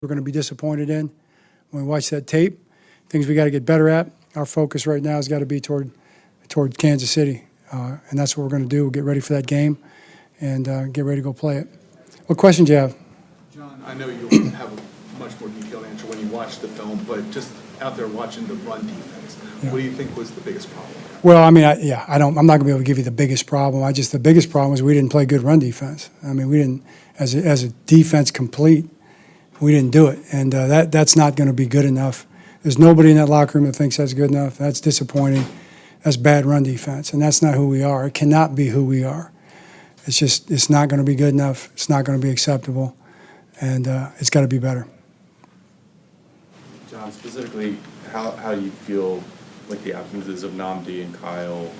we're going to be disappointed in when we watch that tape. Things we got to get better at. Our focus right now has got to be toward Kansas City, and that's what we're going to do. We'll get ready for that game and get ready to go play it. What questions do you have? John, I know you'll have a much more detailed answer when you watch the film, but just out there watching the run defense, what do you think was the biggest problem? Well, I mean, I'm not going to be able to give you the biggest problem. The biggest problem is we didn't play good run defense. I mean, we didn't, as a defense complete, we didn't do it, and that's not going to be good enough. There's nobody in that locker room that thinks that's good enough. That's disappointing. That's bad run defense, and that's not who we are. It cannot be who we are. It's not going to be good enough. It's not going to be acceptable, and it's got to be better. John, specifically, how do you feel like the absences of Namdi and Kyle?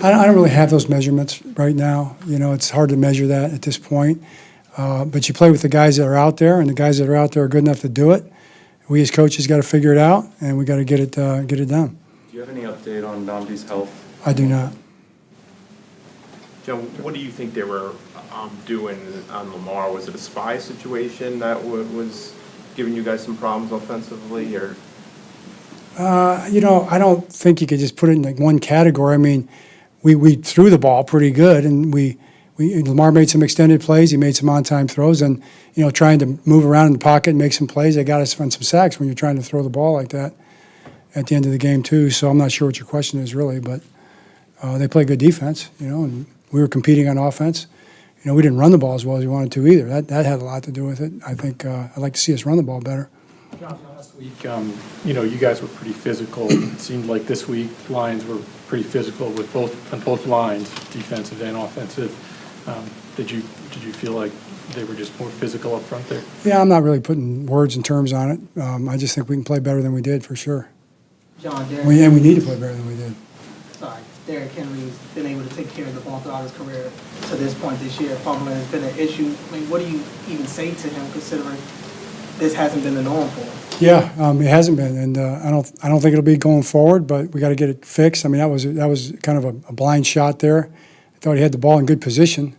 I don't really have those measurements right now. You know, it's hard to measure that at this point. But you play with the guys that are out there, and the guys that are out there are good enough to do it. We as coaches got to figure it out, and we got to get it done. Do you have any update on Namdi's health? I do not. John, what do you think they were doing on Lamar? Was it a spy situation that was giving you guys some problems offensively, or? You know, I don't think you could just put it in like one category. I mean, we threw the ball pretty good, and Lamar made some extended plays. He made some on-time throws, and trying to move around in the pocket and make some plays. They got us on some sacks when you're trying to throw the ball like that at the end of the game too. So I'm not sure what your question is really, but they play good defense, and we were competing on offense. We didn't run the ball as well as we wanted to either. That had a lot to do with it. I think I'd like to see us run the ball better. John, last week, you guys were pretty physical. It seemed like this week Lions were pretty physical with both lines, defensive and offensive. Did you feel like they were just more physical up front there? Yeah, I'm not really putting words and terms on it. I just think we can play better than we did for sure. John, Derrick. We need to play better than we did. Sorry, Derrick Henry's been able to take care of the ball throughout his career to this point this year. Fumbling has been an issue. I mean, what do you even say to him, considering this hasn't been the norm for him? Yeah, it hasn't been, and I don't think it'll be going forward. But we got to get it fixed. I mean, that was kind of a blind shot there. I thought he had the ball in good position.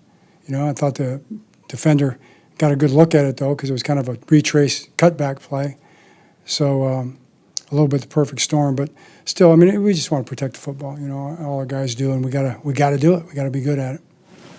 I thought the defender got a good look at it though, because it was kind of a retrace cutback play. So a little bit the perfect storm, but still, I mean, we just want to protect the football. All our guys do, and we gotta do it. We gotta be good at it.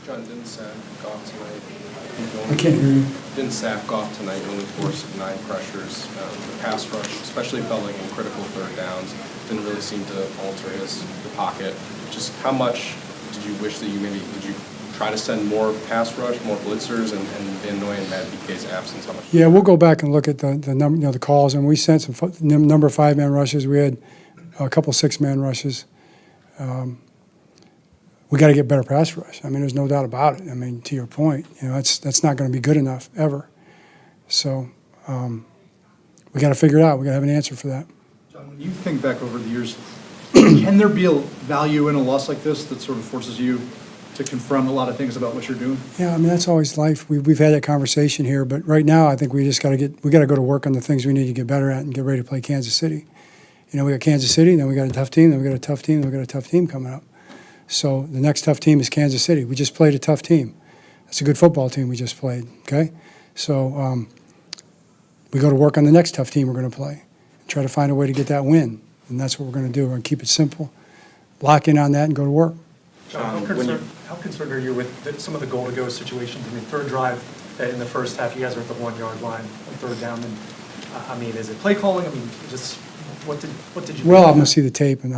John, didn't Sack Goff tonight? I can't hear you. Didn't Sack Goff tonight only force 9 pressures? The pass rush, especially felt like in critical third downs, didn't really seem to alter the pocket. Just how much did you wish that did you try to send more pass rush, more blitzers, and the annoying Matt BK's absence? How much? Yeah, we'll go back and look at the number, the calls, and we sent some number of 5-man rushes. We had a couple 6-man rushes. We got to get better pass rush. I mean, there's no doubt about it. I mean, to your point, that's not going to be good enough ever. So we got to figure it out. We got to have an answer for that. John, when you think back over the years, can there be a value in a loss like this that sort of forces you to confront a lot of things about what you're doing? Yeah, I mean, that's always life. We've had that conversation here, but right now I think we just got to go to work on the things we need to get better at and get ready to play Kansas City. We got Kansas City, then we got a tough team, then we got a tough team, then we got a tough team coming up. So the next tough team is Kansas City. We just played a tough team. That's a good football team we just played, okay? So we go to work on the next tough team we're going to play and try to find a way to get that win, and that's what we're going to do. We're going to keep it simple, lock in on that, and go to work. John, how concerned are you with some of the goal-to-go situations? I mean, third drive in the first half, you guys are at the 1-yard line on third down. And I mean, is it play calling? I mean, just what did you? Well, I'm going to see the tape, and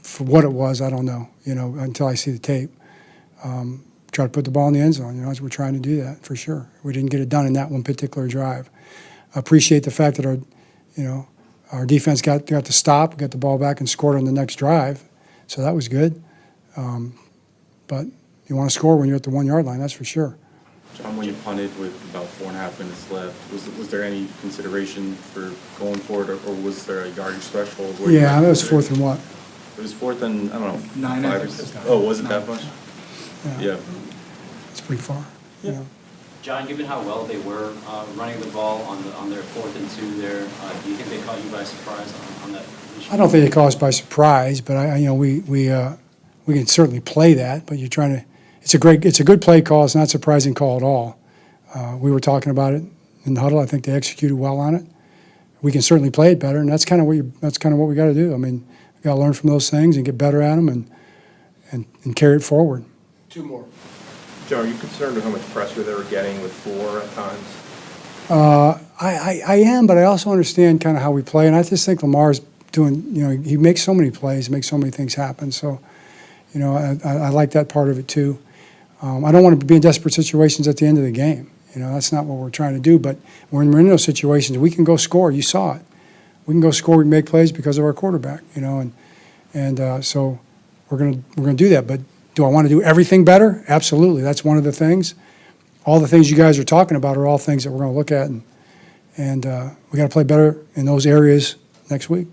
for what it was, I don't know. Until I see the tape, try to put the ball in the end zone. As we're trying to do that for sure. We didn't get it done in that one particular drive. I appreciate the fact that our defense got to stop, got the ball back, and scored on the next drive. So that was good. But you want to score when you're at the 1-yard line, that's for sure. John, when you punted with about 4.5 minutes left, was there any consideration for going forward, or was there a yardage threshold? Yeah, it was 4th and what? It was 4th and, I don't know, 9. 5 or oh, was it that much? Yeah. It's pretty far. Yeah. John, given how well they were running the ball on their 4th and 2 there, do you think they caught you by surprise on that issue? I don't think they caught us by surprise, but we can certainly play that. But you're trying to. It's a good play call. It's not a surprising call at all. We were talking about it in the huddle. I think they executed well on it. We can certainly play it better, and that's kind of what we got to do. I mean, we got to learn from those things and get better at them and carry it forward. Two more. Joe, are you concerned with how much pressure they were getting with 4 at times? I am, but I also understand kind of how we play, and I just think Lamar's doing, he makes so many plays, makes so many things happen. So, I like that part of it too. I don't want to be in desperate situations at the end of the game. That's not what we're trying to do. But when we're in those situations, we can go score. You saw it. We can go score. We can make plays because of our quarterback. So we're gonna do that. But do I want to do everything better? Absolutely. That's one of the things. All the things you guys are talking about are all things that we're going to look at, and we got to play better in those areas next week.